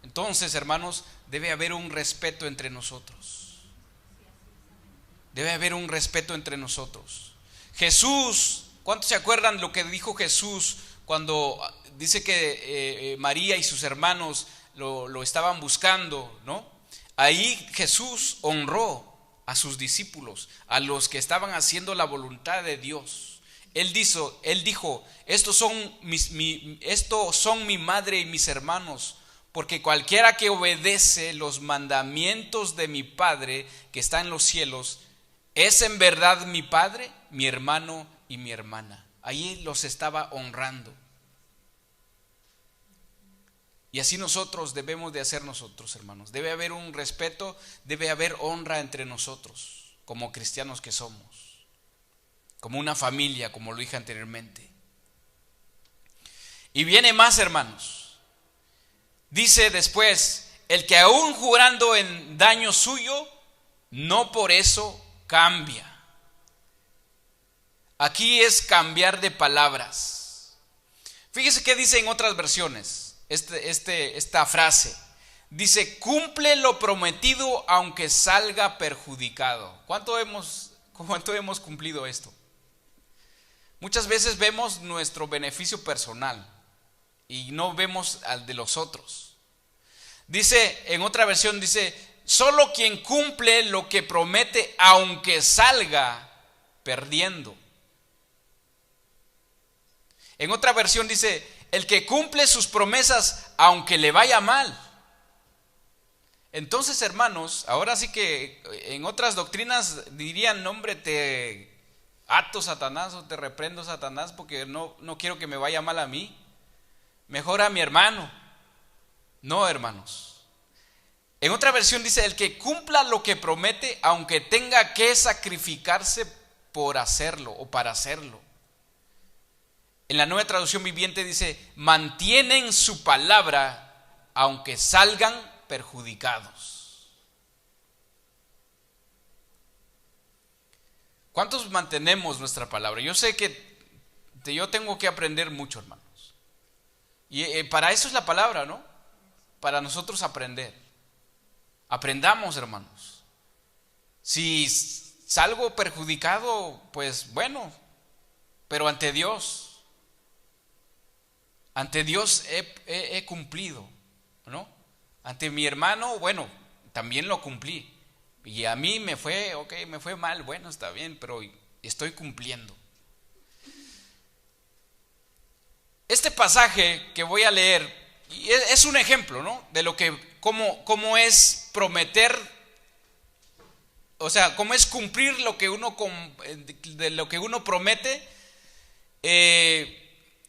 Speaker 1: Entonces, hermanos, debe haber un respeto entre nosotros. Debe haber un respeto entre nosotros. Jesús, ¿cuántos se acuerdan lo que dijo Jesús cuando dice que María y sus hermanos lo estaban buscando, ¿no? Ahí Jesús honró a sus discípulos, a los que estaban haciendo la voluntad de Dios. Él dijo, estos son mi madre y mis hermanos, porque cualquiera que obedece los mandamientos de mi Padre que está en los cielos, es en verdad mi Padre, mi hermano y mi hermana. Ahí los estaba honrando. Y así nosotros debemos de hacer nosotros, hermanos. Debe haber un respeto, debe haber honra entre nosotros, como cristianos que somos, como una familia, como lo dije anteriormente. Y viene más, hermanos. Dice después, el que aún jurando en daño suyo, no por eso cambia. Aquí es cambiar de palabras. Fíjese qué dice en otras versiones. Esta frase dice, cumple lo prometido aunque salga perjudicado. ¿Cuánto hemos cumplido esto? Muchas veces vemos nuestro beneficio personal y no vemos al de los otros. Dice, en otra versión dice, solo quien cumple lo que promete aunque salga perdiendo. En otra versión dice, el que cumple sus promesas aunque le vaya mal. Entonces, hermanos, ahora sí que en otras doctrinas dirían, hombre, te ato Satanás o te reprendo Satanás porque no quiero que me vaya mal a mí. Mejor a mi hermano. No, hermanos. En otra versión dice, el que cumpla lo que promete aunque tenga que sacrificarse por hacerlo o para hacerlo. En la Nueva Traducción Viviente dice, mantienen su palabra aunque salgan perjudicados. ¿Cuántos mantenemos nuestra palabra? Yo sé que yo tengo que aprender mucho, hermanos. Y para eso es la palabra, ¿no? Para nosotros aprender. Aprendamos, hermanos. Si salgo perjudicado, pues bueno, pero ante Dios he cumplido, ¿no? Ante mi hermano, bueno, también lo cumplí. Y a mí me fue mal, bueno, está bien, pero estoy cumpliendo. Este pasaje que voy a leer es un ejemplo, ¿no? De lo que, cómo es prometer, o sea, cómo es cumplir de lo que uno promete.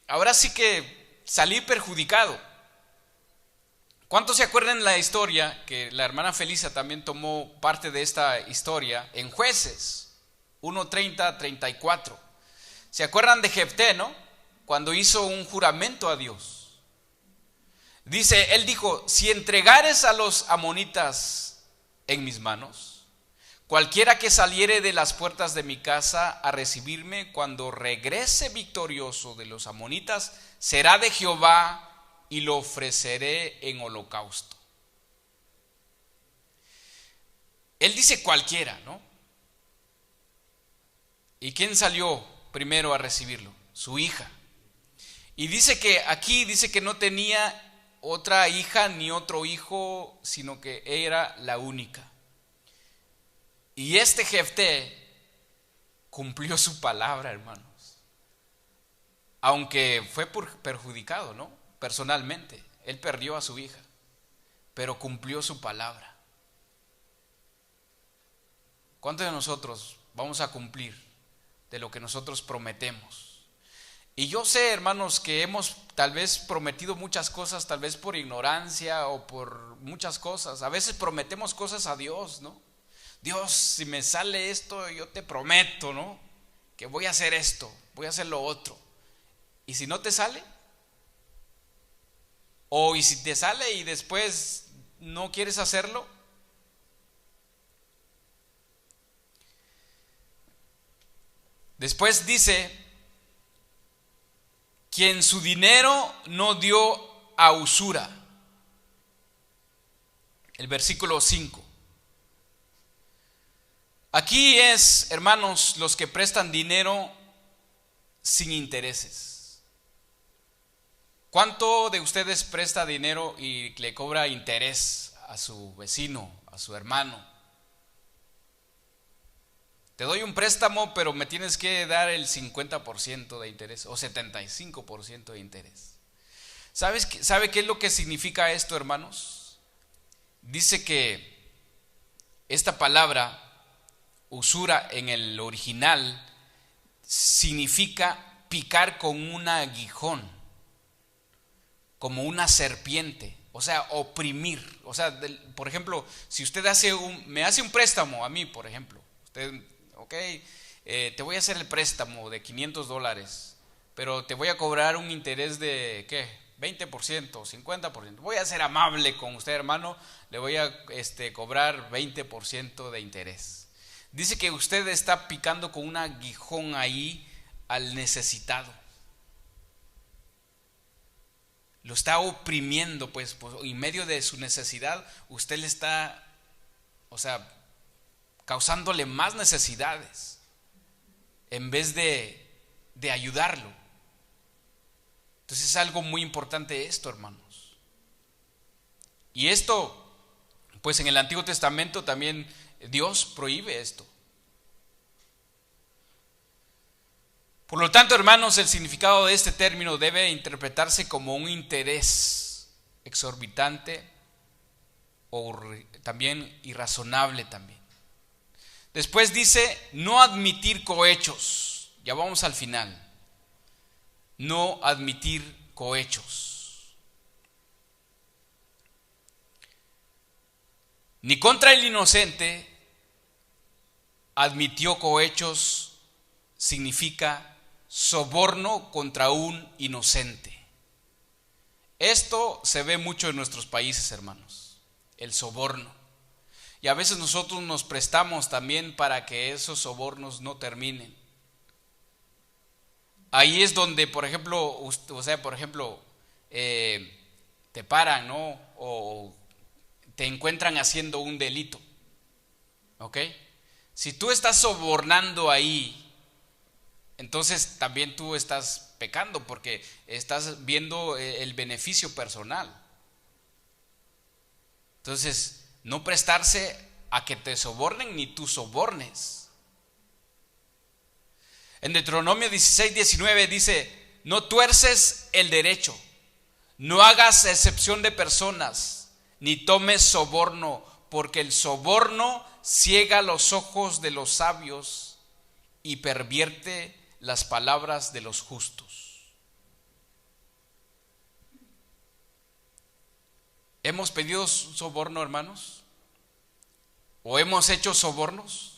Speaker 1: Ahora sí que salí perjudicado. ¿Cuántos se acuerdan la historia? Que la hermana Felisa también tomó parte de esta historia en Jueces 1:30-34. ¿Se acuerdan de Jefté, no? Cuando hizo un juramento a Dios. Dice, él dijo, si entregares a los amonitas en mis manos, cualquiera que saliere de las puertas de mi casa a recibirme, cuando regrese victorioso de los amonitas, será de Jehová y lo ofreceré en holocausto. Él dice cualquiera, ¿no? ¿Y quién salió primero a recibirlo? Su hija. Y dice que aquí dice que no tenía otra hija ni otro hijo, sino que era la única. Y este Jefté cumplió su palabra, hermanos. Aunque fue perjudicado, ¿no? Personalmente, él perdió a su hija, pero cumplió su palabra. ¿Cuántos de nosotros vamos a cumplir de lo que nosotros prometemos? Y yo sé, hermanos, que hemos tal vez prometido muchas cosas, tal vez por ignorancia o por muchas cosas. A veces prometemos cosas a Dios, ¿no? Dios, si me sale esto, yo te prometo, ¿no? Que voy a hacer esto, voy a hacer lo otro. ¿Y si no te sale? O ¿y si te sale y después no quieres hacerlo? Después dice, quien su dinero no dio a usura. El versículo 5. Aquí es, hermanos, los que prestan dinero sin intereses. ¿Cuánto de ustedes presta dinero y le cobra interés a su vecino, a su hermano? Te doy un préstamo, pero me tienes que dar el 50% de interés o 75% de interés. ¿Sabe qué es lo que significa esto, hermanos? Dice que esta palabra usura en el original significa picar con un aguijón, como una serpiente, o sea, oprimir. O sea, por ejemplo, si usted me hace un préstamo a mí, por ejemplo, usted, ok, te voy a hacer el préstamo de $500, pero te voy a cobrar un interés de, ¿qué? 20%, 50%. Voy a ser amable con usted, hermano, le voy a cobrar 20% de interés. Dice que usted está picando con un aguijón ahí al necesitado. Lo está oprimiendo, pues en medio de su necesidad, usted le está, causándole más necesidades en vez de ayudarlo. Entonces es algo muy importante esto, hermanos. Y esto, pues en el Antiguo Testamento también Dios prohíbe esto. Por lo tanto, hermanos, el significado de este término debe interpretarse como un interés exorbitante o también irrazonable también. Después dice, no admitir cohechos. Ya vamos al final. No admitir cohechos. Ni contra el inocente admitió cohechos significa soborno contra un inocente. Esto se ve mucho en nuestros países, hermanos, el soborno. Y a veces nosotros nos prestamos también para que esos sobornos no terminen. Ahí es donde, por ejemplo, te paran, ¿no? O te encuentran haciendo un delito. ¿Ok? Si tú estás sobornando ahí, entonces también tú estás pecando porque estás viendo el beneficio personal. Entonces, no prestarse a que te sobornen ni tú sobornes. En Deuteronomio 16:19 dice, no tuerces el derecho, no hagas excepción de personas, ni tomes soborno, porque el soborno ciega los ojos de los sabios y pervierte las palabras de los justos. ¿Hemos pedido soborno, hermanos? ¿O hemos hecho sobornos?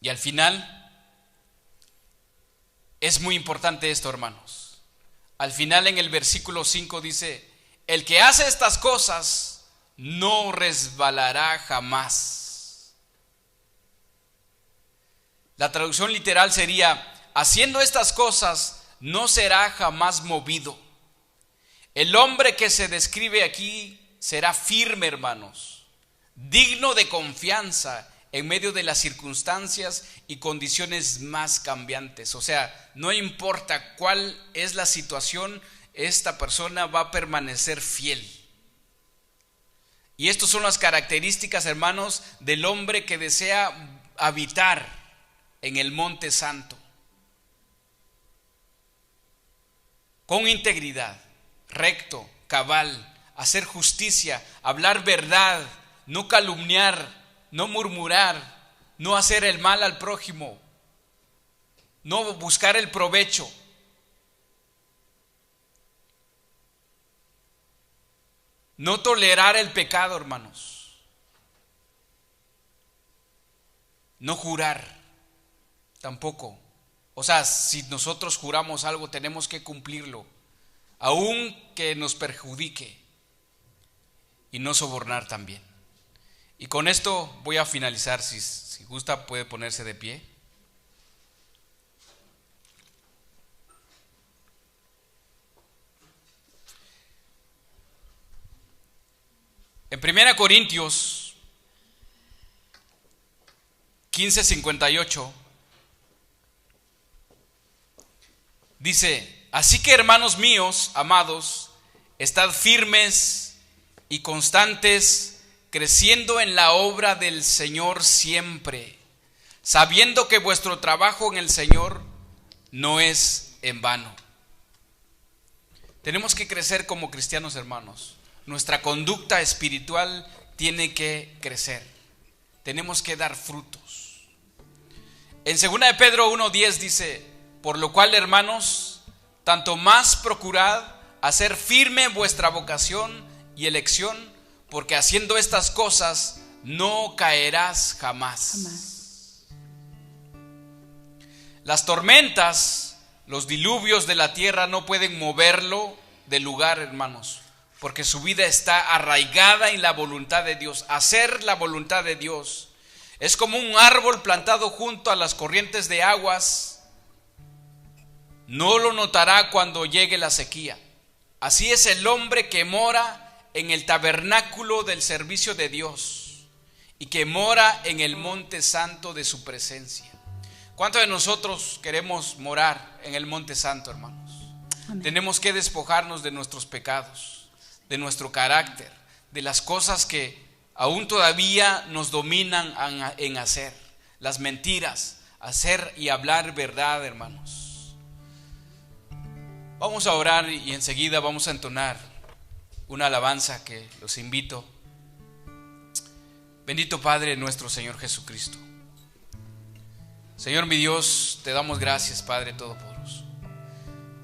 Speaker 1: Y al final, es muy importante esto, hermanos. Al final en el versículo 5 dice, el que hace estas cosas no resbalará jamás. La traducción literal sería, haciendo estas cosas no será jamás movido. El hombre que se describe aquí será firme, hermanos, digno de confianza en medio de las circunstancias y condiciones más cambiantes. O sea, no importa cuál es la situación, esta persona va a permanecer fiel. Y estas son las características, hermanos, del hombre que desea habitar en el monte santo, con integridad, recto, cabal, hacer justicia, hablar verdad, no calumniar, no murmurar, no hacer el mal al prójimo, no buscar el provecho. No tolerar el pecado, hermanos. No jurar tampoco. O sea, si nosotros juramos algo, tenemos que cumplirlo, aun que nos perjudique, y no sobornar también. Y con esto voy a finalizar. Si gusta, puede ponerse de pie. En 1 Corintios 15:58 dice: así que, hermanos míos, amados, estad firmes y constantes, creciendo en la obra del Señor siempre, sabiendo que vuestro trabajo en el Señor no es en vano. Tenemos que crecer como cristianos, hermanos. Nuestra conducta espiritual tiene que crecer. Tenemos que dar frutos. En 2 de Pedro 1:10 dice: por lo cual, hermanos, tanto más procurad hacer firme vuestra vocación y elección, porque haciendo estas cosas no caerás jamás. Las tormentas, los diluvios de la tierra no pueden moverlo del lugar, hermanos, porque su vida está arraigada en la voluntad de Dios. Hacer la voluntad de Dios es como un árbol plantado junto a las corrientes de aguas. No lo notará cuando llegue la sequía. Así es el hombre que mora en el tabernáculo del servicio de Dios y que mora en el monte santo de su presencia. ¿Cuántos de nosotros queremos morar en el monte santo, hermanos? Amén. Tenemos que despojarnos de nuestros pecados, de nuestro carácter, de las cosas que aún todavía nos dominan en hacer, las mentiras, hacer y hablar verdad, hermanos. Vamos a orar y enseguida vamos a entonar una alabanza que los invito. Bendito Padre nuestro Señor Jesucristo. Señor mi Dios, te damos gracias, Padre Todopoderoso.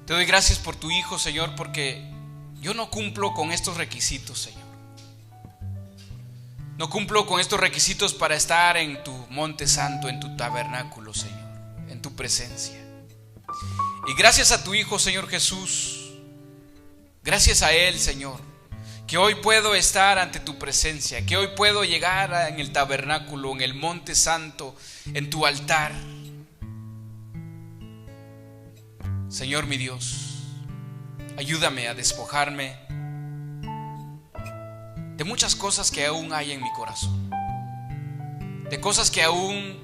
Speaker 1: Te doy gracias por tu Hijo, Señor, porque yo no cumplo con estos requisitos, Señor. No cumplo con estos requisitos para estar en tu monte santo, en tu tabernáculo, Señor, en tu presencia. Y gracias a tu Hijo, Señor Jesús, gracias a Él, Señor, que hoy puedo estar ante tu presencia, que hoy puedo llegar en el tabernáculo, en el monte santo, en tu altar. Señor mi Dios, ayúdame a despojarme de muchas cosas que aún hay en mi corazón, de cosas que aún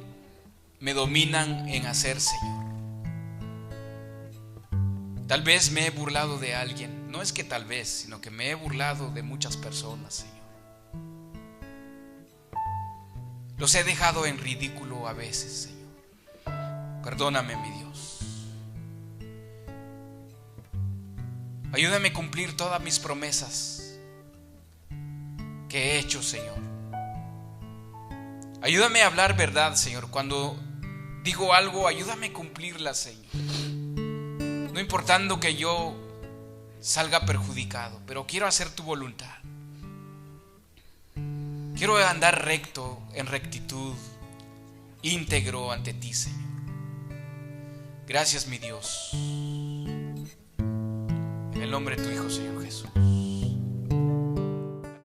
Speaker 1: me dominan en hacer, Señor. Tal vez me he burlado de alguien, no es que tal vez, sino que me he burlado de muchas personas, Señor. Los he dejado en ridículo a veces, Señor. Perdóname, mi Dios. Ayúdame a cumplir todas mis promesas que he hecho, Señor. Ayúdame a hablar verdad, Señor. Cuando digo algo, ayúdame a cumplirla, Señor. No importando que yo salga perjudicado, pero quiero hacer tu voluntad. Quiero andar recto, en rectitud, íntegro ante ti, Señor. Gracias, mi Dios. En el nombre de tu Hijo, Señor Jesús.